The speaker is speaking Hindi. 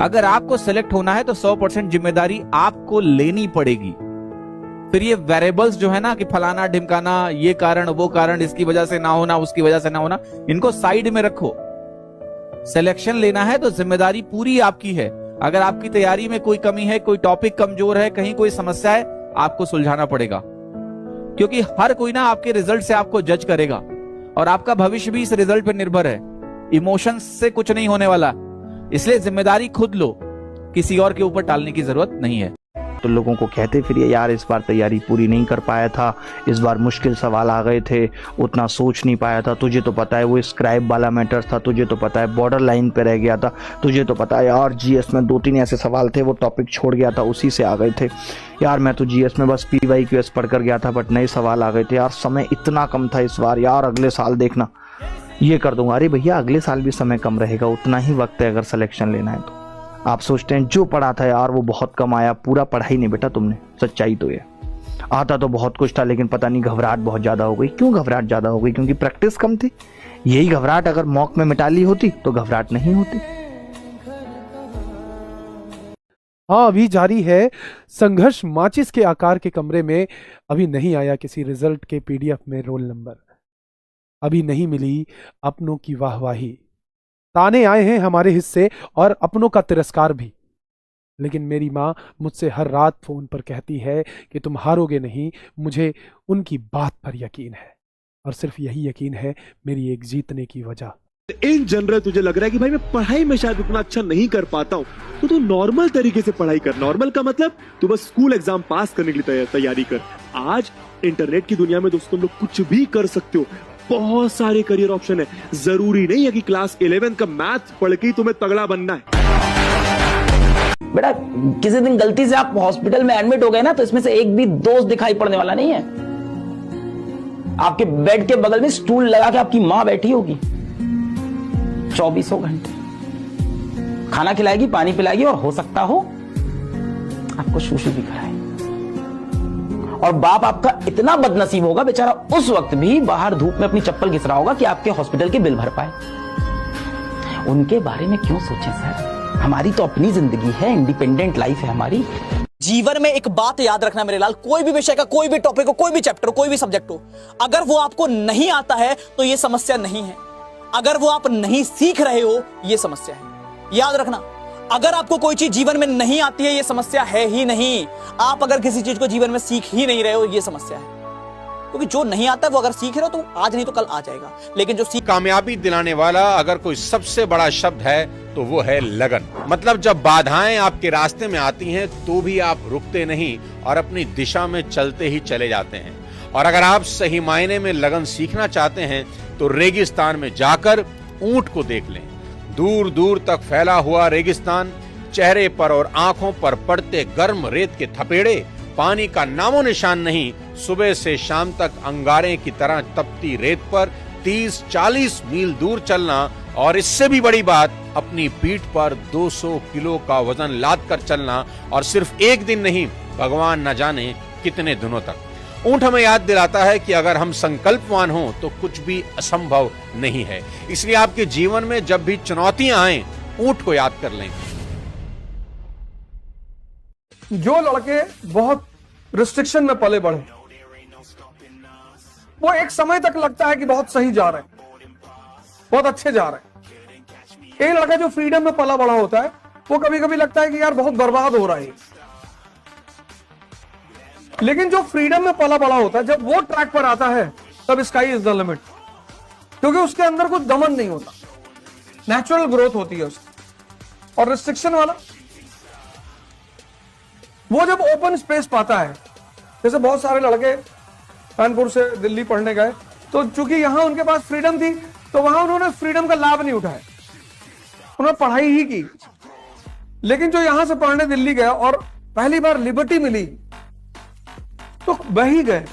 अगर आपको सेलेक्ट होना है तो 100% जिम्मेदारी आपको लेनी पड़ेगी। फिर ये वेरिएबल्स जो है ना कि फलाना ढिमकाना, ये कारण वो कारण, इसकी वजह से ना होना, उसकी वजह से ना होना, इनको साइड में रखो। सिलेक्शन लेना है तो जिम्मेदारी पूरी आपकी है। अगर आपकी तैयारी में कोई कमी है, कोई टॉपिक कमजोर है, कहीं कोई समस्या है, आपको सुलझाना पड़ेगा, क्योंकि हर कोई ना आपके रिजल्ट से आपको जज करेगा और आपका भविष्य भी इस रिजल्ट पर निर्भर है। इमोशंस से कुछ नहीं होने वाला, इसलिए जिम्मेदारी खुद लो, किसी और के ऊपर टालने की जरूरत नहीं है। तो लोगों को कहते फिर यार इस बार तैयारी पूरी नहीं कर पाया था, इस बार मुश्किल सवाल आ गए थे, उतना सोच नहीं पाया था, तुझे तो पता है वो स्क्राइब वाला मैटर था, तुझे तो पता है बॉर्डर लाइन पे रह गया था, तुझे तो पता है यार जीएस में 2-3 ऐसे सवाल थे वो टॉपिक छोड़ गया था, उसी से आ गए थे यार, मैं तो जीएस में बस PYQS पढ़ कर गया था बट नए सवाल आ गए थे यार, समय इतना कम था इस बार यार, अगले साल देखना ये कर दूंगा। अरे भैया अगले साल भी समय कम रहेगा, उतना ही वक्त है अगर सिलेक्शन लेना है तो। आप सोचते हैं जो पढ़ा था यार वो बहुत कम आया, पूरा पढ़ा ही नहीं बेटा तुमने, सच्चाई तो ये आता तो बहुत कुछ था लेकिन पता नहीं घबराहट बहुत ज्यादा हो गई। क्यों घबराहट ज्यादा हो गई? क्योंकि प्रैक्टिस कम थी। यही घबराहट अगर मॉक में मिटा ली होती तो घबराहट नहीं होती। हाँ, अभी जारी है संघर्ष। माचिस के आकार के कमरे में अभी नहीं आया किसी रिजल्ट के PDF में रोल नंबर, अभी नहीं मिली अपनों की वाहवाही, ताने आए हैं हमारे हिस्से और अपनों का तिरस्कार भी। लेकिन मेरी माँ मुझसे हर रात फोन पर कहती है कि तुम हारोगे नहीं, मुझे उनकी बात पर यकीन है और सिर्फ यही यकीन है मेरी एक जीतने की वजह। इन जनरल तुझे लग रहा है कि भाई मैं पढ़ाई में शायद उतना अच्छा नहीं कर पाता हूं, तो तू नॉर्मल तरीके से पढ़ाई कर। नॉर्मल का मतलब तू बस स्कूल एग्जाम पास करने के लिए तैयारी कर। आज इंटरनेट की दुनिया में दोस्तों तुम लोग कुछ भी कर सकते हो, बहुत सारे करियर ऑप्शन है। जरूरी नहीं है कि क्लास 11 का मैथ पढ़ के ही तुम्हें तगड़ा बनना है। बेटा किसी दिन गलती से आप हॉस्पिटल में एडमिट हो गए ना, तो इसमें से एक भी दोस्त दिखाई पड़ने वाला नहीं है। आपके बेड के बगल में स्टूल लगा के आपकी मां बैठी होगी 24 घंटे, खाना खिलाएगी, पानी पिलाएगी और हो सकता हो आपको शूशु भी कराए। और बाप आपका इतना बदनसीब होगा बेचारा, उस वक्त भी बाहर धूप में अपनी चप्पल घिस रहा होगा कि आपके हॉस्पिटल के बिल भर पाए। उनके बारे में क्यों सोचें सर, हमारी तो अपनी जिंदगी है, इंडिपेंडेंट लाइफ है हमारी। जीवन में एक बात याद रखना मेरे लाल, कोई भी विषय का, कोई भी टॉपिक हो, कोई भी चैप्टर हो, कोई भी सब्जेक्ट हो, अगर वो आपको नहीं आता है तो ये समस्या नहीं है, अगर वो आप नहीं सीख रहे हो ये समस्या है। याद रखना, अगर आपको कोई चीज जीवन में नहीं आती है ये समस्या है ही नहीं, आप अगर किसी चीज को जीवन में सीख ही नहीं रहे हो ये समस्या है। क्योंकि जो नहीं आता है वो अगर सीख रहे हो तो आज नहीं तो कल आ जाएगा, लेकिन जो कामयाबी दिलाने वाला अगर कोई सबसे बड़ा शब्द है तो वो है लगन। मतलब जब बाधाएं आपके रास्ते में आती हैं तो भी आप रुकते नहीं और अपनी दिशा में चलते ही चले जाते हैं। और अगर आप सही मायने में लगन सीखना चाहते हैं तो रेगिस्तान में जाकर ऊंट को देख लें। दूर दूर तक फैला हुआ रेगिस्तान, चेहरे पर और आंखों पर पड़ते गर्म रेत के थपेड़े, पानी का नामो निशान नहीं, सुबह से शाम तक अंगारे की तरह तपती रेत पर 30-40 मील दूर चलना, और इससे भी बड़ी बात अपनी पीठ पर 200 किलो का वजन लाद कर चलना, और सिर्फ एक दिन नहीं भगवान न जाने कितने दिनों तक। ऊंट हमें याद दिलाता है कि अगर हम संकल्पवान हों तो कुछ भी असंभव नहीं है। इसलिए आपके जीवन में जब भी चुनौतियां आए, ऊंट को याद कर लें। जो लड़के बहुत रिस्ट्रिक्शन में पले बढ़े वो एक समय तक लगता है कि बहुत सही जा रहे हैं, बहुत अच्छे जा रहे हैं। एक लड़का जो फ्रीडम में पला बड़ा होता है वो कभी कभी लगता है कि यार बहुत बर्बाद हो रहा है। लेकिन जो फ्रीडम में पला बड़ा होता है, जब वो ट्रैक पर आता है तब स्काई इज द लिमिट, क्योंकि उसके अंदर कुछ दमन नहीं होता, नेचुरल ग्रोथ होती है उसकी। और रिस्ट्रिक्शन वाला वो जब ओपन स्पेस पाता है, जैसे बहुत सारे लड़के कानपुर से दिल्ली पढ़ने गए, तो चूंकि यहां उनके पास फ्रीडम थी तो वहां उन्होंने फ्रीडम का लाभ नहीं उठाया, उन्होंने पढ़ाई ही की। लेकिन जो यहां से पढ़ने दिल्ली गया और पहली बार लिबर्टी मिली तो वही गए।